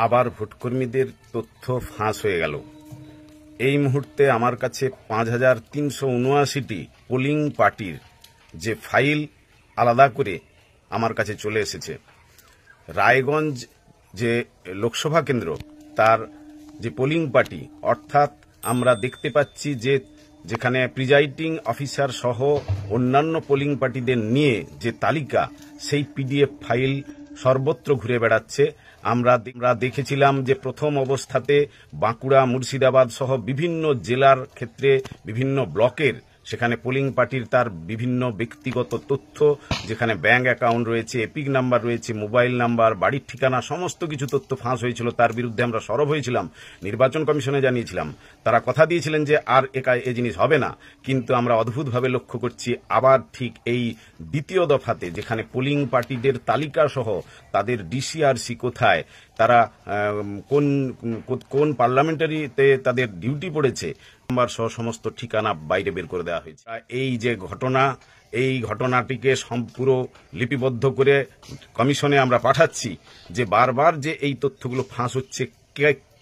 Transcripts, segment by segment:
আবার ভোটকর্মীদের তথ্য ফাঁস হয়ে গেল। এই মুহূর্তে আমার কাছে ৫,৩৭৯টি পোলিং পার্টির যে ফাইল আলাদা করে আমার কাছে চলে এসেছে। রায়গঞ্জ যে লোকসভা কেন্দ্র তার যে পোলিং পার্টি, অর্থাৎ আমরা দেখতে পাচ্ছি যে যেখানে প্রিজাইডিং অফিসার সহ অন্যান্য পোলিং পার্টিদের নিয়ে যে তালিকা, সেই পিডিএফ ফাইল সর্বত্র ঘুরে বেড়াচ্ছে। আমরা দেখেছিলাম যে প্রথম অবস্থাতে বাঁকুড়া, মুর্শিদাবাদ সহ বিভিন্ন জেলার ক্ষেত্রে বিভিন্ন ব্লকের সেখানে পোলিং পার্টির তার বিভিন্ন ব্যক্তিগত তথ্য, যেখানে ব্যাংক অ্যাকাউন্ট রয়েছে, এপিক নাম্বার রয়েছে, মোবাইল নাম্বার, বাড়ির ঠিকানা, সমস্ত কিছু তথ্য ফাঁস হয়েছিল। তার বিরুদ্ধে আমরা সরব হয়েছিলাম, নির্বাচন কমিশনে জানিয়েছিলাম। তারা কথা দিয়েছিলেন যে আর এ জিনিস হবে না। কিন্তু আমরা অদ্ভুতভাবে লক্ষ্য করছি আবার ঠিক এই দ্বিতীয় দফাতে, যেখানে পোলিং পার্টিদের তালিকা সহ তাদের ডিসিআরসি কোথায়, তারা কোন পার্লামেন্টারিতে তাদের ডিউটি পড়েছে, নাম্বার সহ সমস্ত ঠিকানা বাইরে বের করে দেওয়া হয়েছে। এই যে ঘটনা, এই ঘটনাটিকে পুরো লিপিবদ্ধ করে কমিশনে আমরা পাঠাচ্ছি যে বারবার যে এই তথ্যগুলো ফাঁস হচ্ছে,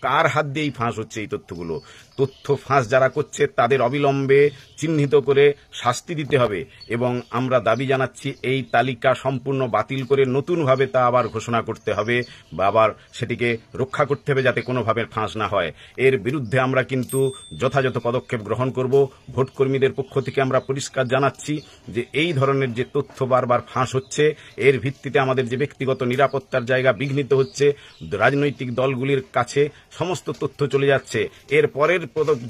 কার হাত দিয়েই ফাঁস হচ্ছে এই তথ্যগুলো। তথ্য ফাঁস যারা করছে তাদের অবিলম্বে চিহ্নিত করে শাস্তি দিতে হবে এবং আমরা দাবি জানাচ্ছি এই তালিকা সম্পূর্ণ বাতিল করে নতুনভাবে তা আবার ঘোষণা করতে হবে বা আবার সেটিকে রক্ষা করতে হবে যাতে কোনোভাবে ফাঁস না হয়। এর বিরুদ্ধে আমরা কিন্তু যথাযথ পদক্ষেপ গ্রহণ করব। ভোটকর্মীদের পক্ষ থেকে আমরা পরিষ্কার জানাচ্ছি যে এই ধরনের যে তথ্য বারবার ফাঁস হচ্ছে, এর ভিত্তিতে আমাদের যে ব্যক্তিগত নিরাপত্তার জায়গা বিঘ্নিত হচ্ছে, রাজনৈতিক দলগুলির কাছে সমস্ত তথ্য চলে যাচ্ছে। এর পরের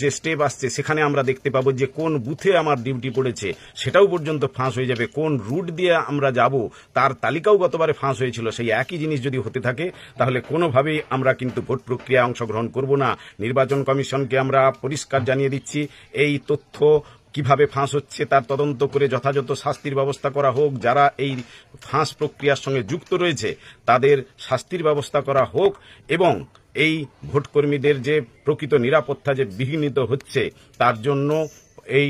যে স্টেপ আসছে, সেখানে আমরা দেখতে পাবো যে কোন বুথে আমার ডিউটি পড়েছে সেটাও পর্যন্ত ফাঁস হয়ে যাবে। কোন রুট দিয়ে আমরা যাব তার তালিকাও গতবারে ফাঁস হয়েছিল। সেই একই জিনিস যদি হতে থাকে তাহলে কোনোভাবেই আমরা কিন্তু ভোট প্রক্রিয়ায় অংশগ্রহণ করব না। নির্বাচন কমিশনকে আমরা পরিষ্কার জানিয়ে দিচ্ছি, এই তথ্য কিভাবে ফাঁস হচ্ছে তার তদন্ত করে যথাযথ শাস্তির ব্যবস্থা করা হোক। যারা এই ফাঁস প্রক্রিয়ার সঙ্গে যুক্ত রয়েছে তাদের শাস্তির ব্যবস্থা করা হোক এবং এই ভোটকর্মীদের যে প্রকৃত নিরাপত্তা যে বিঘ্নিত হচ্ছে তার জন্য এই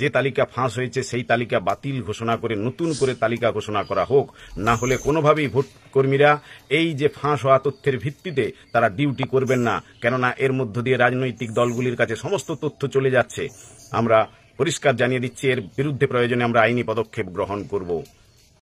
যে তালিকা ফাঁস হয়েছে সেই তালিকা বাতিল ঘোষণা করে নতুন করে তালিকা ঘোষণা করা হোক। না হলে কোনোভাবেই ভোটকর্মীরা এই যে ফাঁস হওয়া তথ্যের ভিত্তিতে তারা ডিউটি করবেন না, কেননা এর মধ্য দিয়ে রাজনৈতিক দলগুলির কাছে সমস্ত তথ্য চলে যাচ্ছে। আমরা পরিষ্কার জানিয়ে দিচ্ছি এর বিরুদ্ধে প্রয়োজনে আমরা আইনি পদক্ষেপ গ্রহণ করব।